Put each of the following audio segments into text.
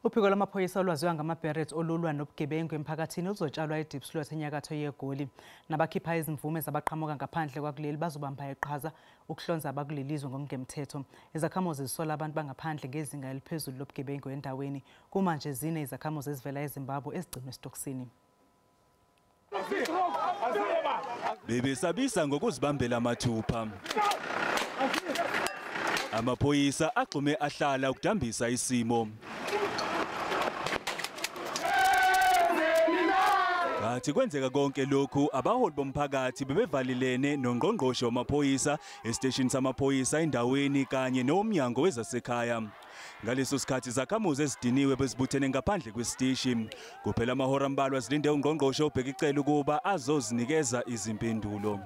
Uphiko lwamaphoyisa olwaziwa ngamaBeret olulwa nobugebengu emphakathini luzotshalwa eDiepsloot eNyakatho yeGoli. Nabakhipha izimvume zabaqhamuka ngaphandle kwaleli bazobamba iqhaza ukuhlonza abakulelizwe ngokungemthetho. Izakhamuzi zisola abantu bangaphandle ngezinga eliphezulu lobugebengu endaweni. Kumanje zine izakhamuzi ezivela eZimbabwe ezigcinwe esitokisini. Bebesabisa ngokuzibambela mathupha. Amaphoyisa agxume ahlala ukudambisa isimo. Ngathi kwenzeka konke lokhu abaholi bomphakathi bebevalelene nongqongqoshe wamaphoyisa esiteshini samaphoyisa endaweni kanye nomnyango wezasekhaya. Ngaleso sikhathi izakhamuzi ezidiniwe bezibuthene ngaphandle kwesiteshi. Kuphela amahora ambalwa zilinde ungqongqoshe obheka icala ukuba azozinikeza izimpendulo.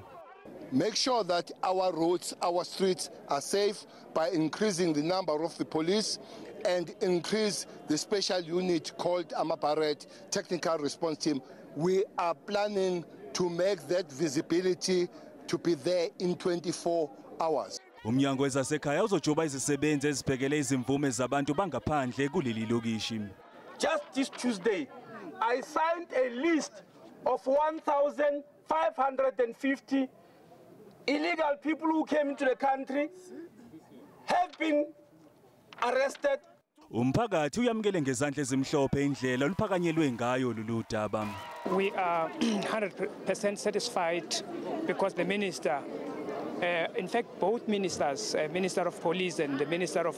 Make sure that our roads, our streets are safe by increasing the number of the police and increase the special unit called amaBeret technical response team. We are planning to make that visibility to be there in 24 hours. Umnyango wezasekhaya uzojoba izisebenzi ezibhekele izimvume zabantu bangaphandle kuleli lokishi. Just this Tuesday, I signed a list of 1,550 illegal people who came into the country have been arrested. Umphakathi uyamukele ngezandla ezimhlophe indlela oluphakanyelwe ngayo lolu daba. We are 100% satisfied because the minister, in fact both ministers, Minister of Police and the Minister of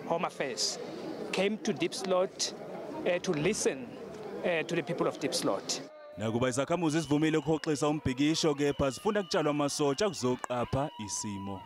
Home Affairs, came to Diepsloot to listen to the people of Diepsloot. Nakuba izakhamuzi zivumile ukuhoxisa umbhikisho kepha zifuna kutshalwa amasotsha kuzoqapha isimo.